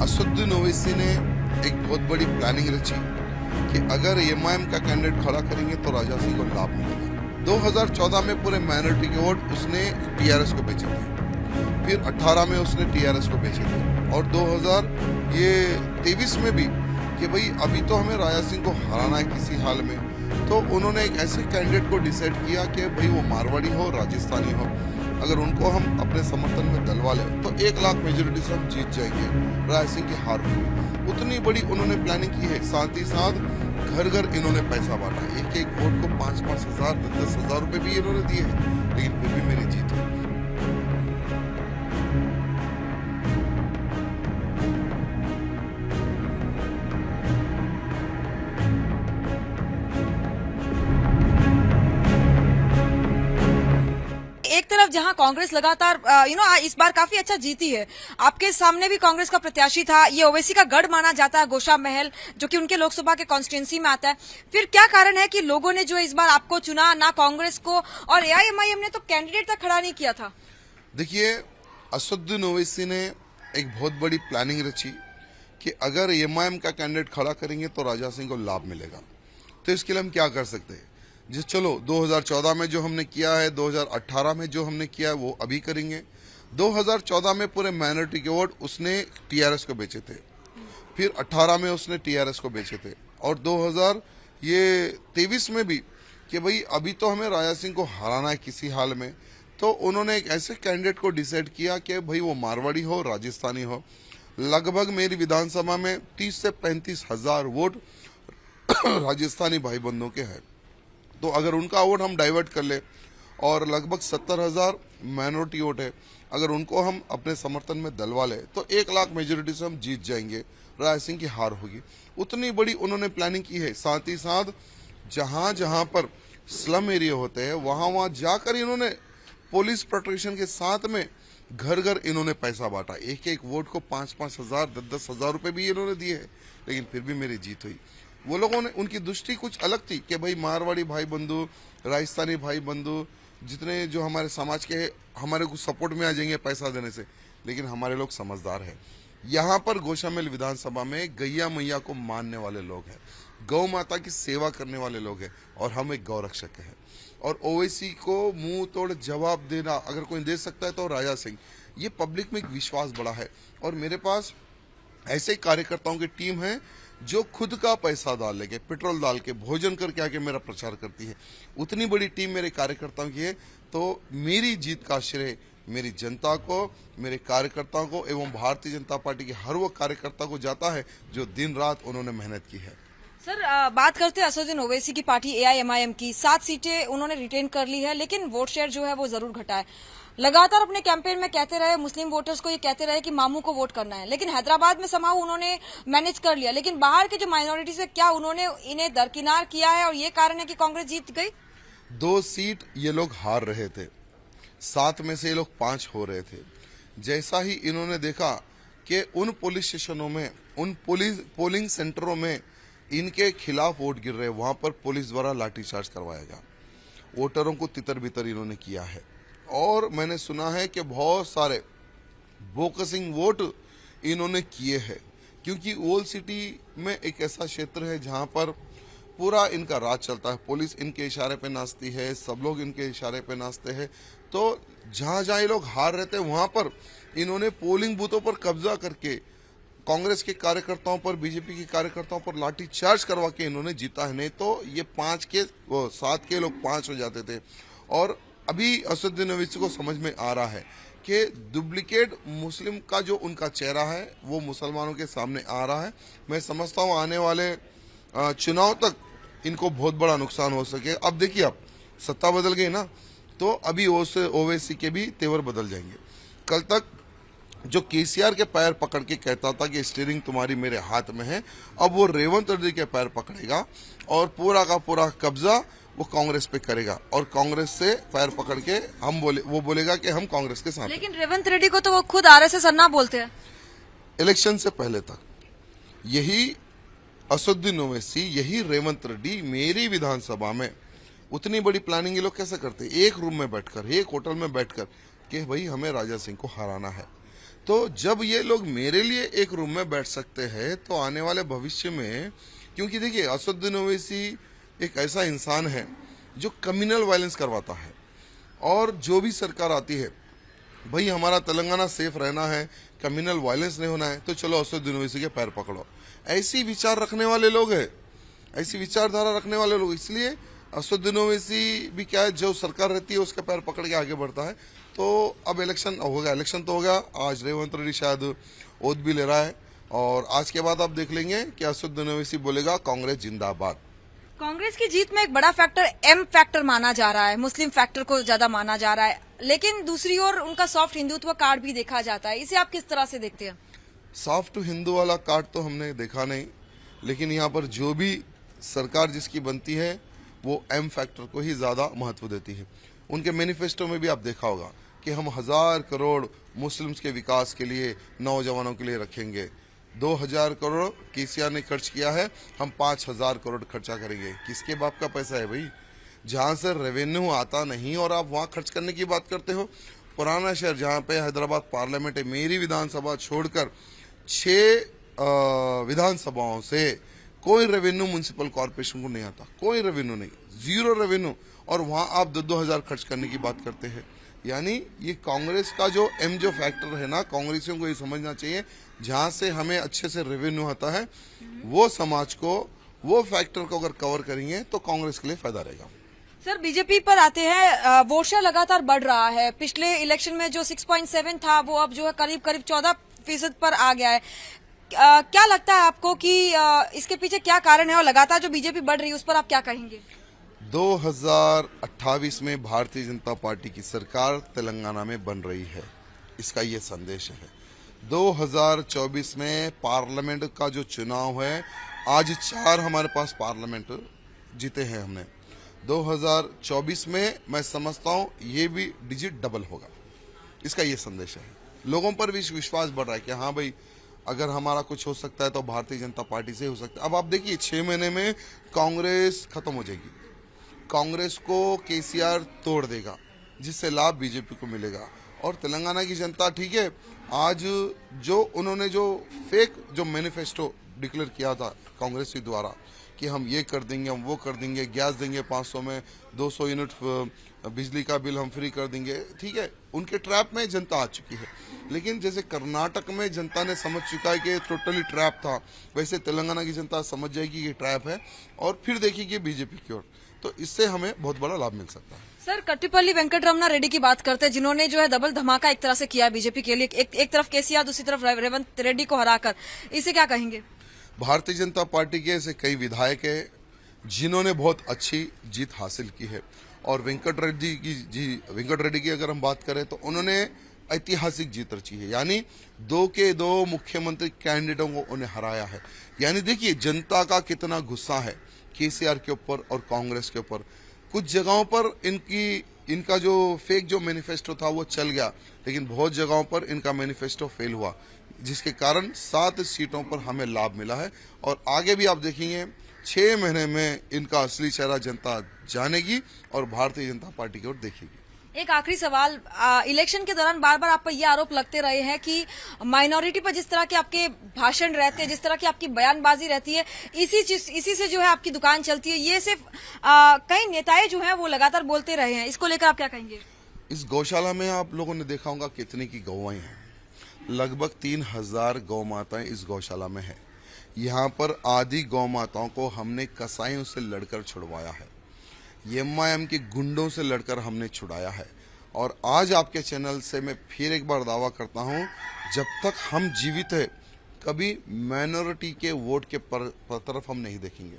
असदुद्दीन ओवैसी ने एक बहुत बड़ी प्लानिंग रची कि अगर एमआईएम का कैंडिडेट खड़ा करेंगे तो राजा सिंह को लाभ मिलेगा। 2014 में पूरे माइनॉरिटी के वोट उसने टीआरएस को बेचे थे, फिर 18 में उसने टीआरएस को बेचे थे और 2023 में भी कि भाई अभी तो हमें राजा सिंह को हराना है किसी हाल में। तो उन्होंने एक ऐसे कैंडिडेट को डिसाइड किया कि भाई वो मारवाड़ी हो, राजस्थानी हो, अगर उनको हम अपने समर्थन में दलवा लें तो 1 लाख मेजोरिटी से हम जीत जाएंगे, राजा सिंह की हार होगी। उतनी बड़ी उन्होंने प्लानिंग की है। साथ ही साथ घर घर इन्होंने पैसा बांटा, एक एक वोट को 5-5 हजार 10-10 हजार रुपए भी इन्होंने दिए हैं, लेकिन फिर भी मेरी जीत हुई। एक तरफ जहां कांग्रेस लगातार इस बार काफी अच्छा जीती है, आपके सामने भी कांग्रेस का प्रत्याशी था, ये ओवैसी का गढ़ माना जाता है गोशा महल, जो कि उनके लोकसभा के कॉन्स्टिट्यूंसी में आता है। फिर क्या कारण है कि लोगों ने जो इस बार आपको चुना, ना कांग्रेस को, और एआईएमआईएम ने तो कैंडिडेट तक खड़ा नहीं किया था? देखिए, असदुद्दीन ओवैसी ने एक बहुत बड़ी प्लानिंग रची कि अगर एमआईएम का कैंडिडेट खड़ा करेंगे तो राजा सिंह को लाभ मिलेगा। तो इसके लिए हम क्या कर सकते हैं? चलो 2014 में जो हमने किया है, 2018 में जो हमने किया है वो अभी करेंगे। 2014 में पूरे माइनॉरिटी के वोट उसने टीआरएस को बेचे थे, फिर 18 में उसने टीआरएस को बेचे थे और 2023 में भी कि भाई अभी तो हमें राजा सिंह को हराना है किसी हाल में। तो उन्होंने एक ऐसे कैंडिडेट को डिसाइड किया कि भाई वो मारवाड़ी हो, राजस्थानी हो। लगभग मेरी विधानसभा में 30 से 35 हजार वोट राजस्थानी भाई बंधुओं के हैं। तो अगर उनका वोट हम डाइवर्ट कर ले और लगभग 70,000 माइनॉरिटी वोट है, अगर उनको हम अपने समर्थन में दलवा ले तो 1 लाख मेजोरिटी से हम जीत जाएंगे, राजा सिंह की हार होगी। उतनी बड़ी उन्होंने प्लानिंग की है। साथ ही साथ जहां जहां पर स्लम एरिया होते हैं वहां जाकर इन्होंने पुलिस प्रोटेक्शन के साथ में घर घर इन्होंने पैसा बांटा, एक एक वोट को 5-5 हजार 10-10 हजार रुपए भी इन्होंने दिए हैं, लेकिन फिर भी मेरी जीत हुई। वो लोगों ने, उनकी दृष्टि कुछ अलग थी कि भाई मारवाड़ी भाई बंधु, राजस्थानी भाई बंधु जितने जो हमारे समाज के हमारे को सपोर्ट में आ जाएंगे पैसा देने से, लेकिन हमारे लोग समझदार हैं। यहाँ पर गोशामेल विधानसभा में गैया मैया को मानने वाले लोग हैं, गौ माता की सेवा करने वाले लोग हैं और हम एक गौरक्षक हैं। और ओवैसी को मुंह तोड़ जवाब देना अगर कोई दे सकता है तो राजा सिंह। ये पब्लिक में एक विश्वास बड़ा है और मेरे पास ऐसे कार्यकर्ताओं की टीम है जो खुद का पैसा डाल लेके, पेट्रोल डाल के, भोजन करके आके मेरा प्रचार करती है। उतनी बड़ी टीम मेरे कार्यकर्ताओं की है। तो मेरी जीत का श्रेय मेरी जनता को, मेरे कार्यकर्ताओं को एवं भारतीय जनता पार्टी के हर वो कार्यकर्ता को जाता है जो दिन रात उन्होंने मेहनत की है। सर, बात करते हैं असदुद्दीन ओवैसी की पार्टी एआईएमआईएम की। 7 सीटें उन्होंने रिटेन कर ली है, लेकिन वोट शेयर जो है वो जरूर घटा है। लगातार अपने कैंपेन में कहते रहे, मुस्लिम वोटर्स को ये कहते रहे कि मामू को वोट करना है, लेकिन हैदराबाद में समाव उन्होंने मैनेज कर लिया। लेकिन बाहर के जो माइनॉरिटी से क्या उन्होंने इन्हें दरकिनार किया है और ये कारण है कि कांग्रेस जीत गई? 2 सीट ये लोग हार रहे थे, 7 में से ये लोग 5 हो रहे थे। जैसा ही इन्होंने देखा कि उन पुलिस स्टेशनों में, उन पोलिंग सेंटरों में इनके खिलाफ वोट गिर रहे, वहां पर पुलिस द्वारा लाठीचार्ज करवाया गया। वोटरों को तितर बितर इन्होंने किया है और मैंने सुना है कि बहुत सारे बोकसिंग वोट इन्होंने किए हैं, क्योंकि ओल्ड सिटी में एक ऐसा क्षेत्र है जहां पर पूरा इनका राज चलता है। पुलिस इनके इशारे पे नाचती है, सब लोग इनके इशारे पे नाचते हैं। तो जहां जहां ये लोग हार रहे थे वहां पर इन्होंने पोलिंग बूथों पर कब्जा करके कांग्रेस के कार्यकर्ताओं पर, बीजेपी के कार्यकर्ताओं पर लाठी चार्ज करवा के इन्होंने जीता है। नहीं तो ये 7 के लोग 5 हो जाते थे। और अभी असदुद्दीन ओवैसी को समझ में आ रहा है कि डुप्लीकेट मुस्लिम का जो उनका चेहरा है वो मुसलमानों के सामने आ रहा है। मैं समझता हूँ आने वाले चुनाव तक इनको बहुत बड़ा नुकसान हो सके। अब देखिए, अब सत्ता बदल गई ना, तो अभी ओवैसी के भी तेवर बदल जाएंगे। कल तक जो केसीआर के पैर पकड़ के कहता था कि स्टीयरिंग तुम्हारी मेरे हाथ में है, अब वो रेवंत रेड्डी के पैर पकड़ेगा और पूरा का पूरा कब्जा वो कांग्रेस पे करेगा और कांग्रेस से पैर पकड़ के वो बोलेगा कि हम कांग्रेस के साथ। लेकिन रेवंत रेड्डी को तो वो खुद आरएसएस अन्ना बोलते हैं। इलेक्शन से पहले तक यही असदुद्दीन ओवैसी, यही रेवंत रेड्डी मेरी विधानसभा में उतनी बड़ी प्लानिंग ये लोग कैसे करते? एक रूम में बैठकर, एक होटल में बैठकर कि भाई हमें राजा सिंह को हराना है। तो जब ये लोग मेरे लिए एक रूम में बैठ सकते हैं तो आने वाले भविष्य में, क्योंकि देखिए असदुद्दीन ओवैसी एक ऐसा इंसान है जो कम्युनल वायलेंस करवाता है, और जो भी सरकार आती है, भाई हमारा तेलंगाना सेफ रहना है, कम्युनल वायलेंस नहीं होना है, तो चलो असदुद्दीन ओवैसी के पैर पकड़ो। ऐसी विचार रखने वाले लोग हैं, ऐसी विचारधारा रखने वाले लोग, इसलिए असदुद्दीन ओवैसी भी क्या है, जो सरकार रहती है उसके पैर पकड़ के आगे बढ़ता है। तो अब इलेक्शन होगा, इलेक्शन तो होगा, आज रेवंत रेड्डी शायद ओथ भी ले रहा है, और आज के बाद आप देख लेंगे कि असदुद्दीन ओवैसी बोलेगा कांग्रेस जिंदाबाद। कांग्रेस की जीत में एक बड़ा फैक्टर एम फैक्टर माना जा रहा है, मुस्लिम फैक्टर को ज्यादा माना जा रहा है, लेकिन दूसरी ओर उनका सॉफ्ट हिंदुत्व कार्ड भी देखा जाता है। इसे आप किस तरह से देखते हैं? सॉफ्ट हिंदू वाला कार्ड तो हमने देखा नहीं, लेकिन यहाँ पर जो भी सरकार जिसकी बनती है वो एम फैक्टर को ही ज्यादा महत्व देती है। उनके मैनिफेस्टो में भी आप देखा होगा कि हम 1000 करोड़ मुस्लिम्स के विकास के लिए, नौजवानों के लिए रखेंगे। 2000 करोड़ केसीआर ने खर्च किया है, हम 5000 करोड़ खर्चा करेंगे। किसके बाप का पैसा है भाई? जहां से रेवेन्यू आता नहीं और आप वहां खर्च करने की बात करते हो। पुराना शहर जहां पे हैदराबाद पार्लियामेंट है, मेरी विधानसभा छोड़कर 6 विधानसभाओं से कोई रेवेन्यू म्युनिसिपल कॉर्पोरेशन को नहीं आता, कोई रेवेन्यू नहीं, 0 रेवेन्यू, और वहां आप 2-2 हजार खर्च करने की बात करते हैं। यानी ये कांग्रेस का जो फैक्टर है ना, कांग्रेसियों को ये समझना चाहिए, जहां से हमें अच्छे से रेवेन्यू आता है, वो समाज को, वो फैक्टर को अगर कवर करेंगे तो कांग्रेस के लिए फायदा रहेगा। सर, बीजेपी पर आते हैं, वोट शेयर लगातार बढ़ रहा है। पिछले इलेक्शन में जो 6.7 था वो अब जो है करीब 14% पर आ गया है। क्या लगता है आपको कि इसके पीछे क्या कारण है, और लगातार जो बीजेपी बढ़ रही है उस पर आप क्या कहेंगे? 2028 में भारतीय जनता पार्टी की सरकार तेलंगाना में बन रही है, इसका ये संदेश है। 2024 में पार्लियामेंट का जो चुनाव है, आज 4 हमारे पास पार्लियामेंट जीते हैं हमने। 2024 में मैं समझता हूं ये भी डिजिट डबल होगा, इसका ये संदेश है। लोगों पर भी विश्वास बढ़ रहा है कि हाँ भाई, अगर हमारा कुछ हो सकता है तो भारतीय जनता पार्टी से हो सकता है। अब आप देखिए 6 महीने में कांग्रेस खत्म हो जाएगी, कांग्रेस को केसीआर तोड़ देगा, जिससे लाभ बीजेपी को मिलेगा। और तेलंगाना की जनता, ठीक है, आज जो उन्होंने जो फेक जो मैनिफेस्टो डिक्लेयर किया था कांग्रेस के द्वारा कि हम ये कर देंगे, हम वो कर देंगे, गैस देंगे 500 में, 200 यूनिट बिजली का बिल हम फ्री कर देंगे, ठीक है, उनके ट्रैप में जनता आ चुकी है। लेकिन जैसे कर्नाटक में जनता ने समझ चुका है कि ये टोटली ट्रैप था, वैसे तेलंगाना की जनता समझ जाएगी कि ये ट्रैप है और फिर देखिए बीजेपी की ओर, तो इससे हमें बहुत बड़ा लाभ मिल सकता है। सर, कट्टीपल्ली वेंकटरमना रेड्डी की बात करते हैं, जिन्होंने जो है डबल धमाका एक तरह से किया बीजेपी के लिए, एक तरफ केसीआर, दूसरी तरफ रेवंत रेड्डी को हराकर, इसे क्या कहेंगे? भारतीय जनता पार्टी के ऐसे कई विधायक है जिन्होंने बहुत अच्छी जीत हासिल की है, और वेंकट रेड्डी की अगर हम बात करें तो उन्होंने ऐतिहासिक जीत रची है, यानी 2 के 2 मुख्यमंत्री कैंडिडेटों को उन्हें हराया है। यानी देखिए जनता का कितना गुस्सा है केसीआर के ऊपर और कांग्रेस के ऊपर। कुछ जगहों पर इनका जो फेक जो मैनिफेस्टो था वो चल गया, लेकिन बहुत जगहों पर इनका मैनिफेस्टो फेल हुआ, जिसके कारण 7 सीटों पर हमें लाभ मिला है। और आगे भी आप देखेंगे 6 महीने में इनका असली चेहरा जनता जानेगी और भारतीय जनता पार्टी की ओर देखेगी। एक आखिरी सवाल, इलेक्शन के दौरान बार बार आप पर यह आरोप लगते रहे हैं कि माइनॉरिटी पर जिस तरह के आपके भाषण रहते हैं, जिस तरह की आपकी बयानबाजी रहती है, इसी से जो है आपकी दुकान चलती है। ये सिर्फ कई नेताएं जो हैं वो लगातार बोलते रहे हैं, इसको लेकर आप क्या कहेंगे? इस गौशाला में आप लोगों ने देखा होगा कितने की गौएं हैं, लगभग 3000 गौ माताएं इस गौशाला में है। यहाँ पर आधी गौ माताओं को हमने कसाईयों से लड़कर छुड़वाया है, एमआईएम के गुंडों से लड़कर हमने छुड़ाया है। और आज आपके चैनल से मैं फिर एक बार दावा करता हूं, जब तक हम जीवित है कभी माइनॉरिटी के वोट के तरफ हम नहीं देखेंगे।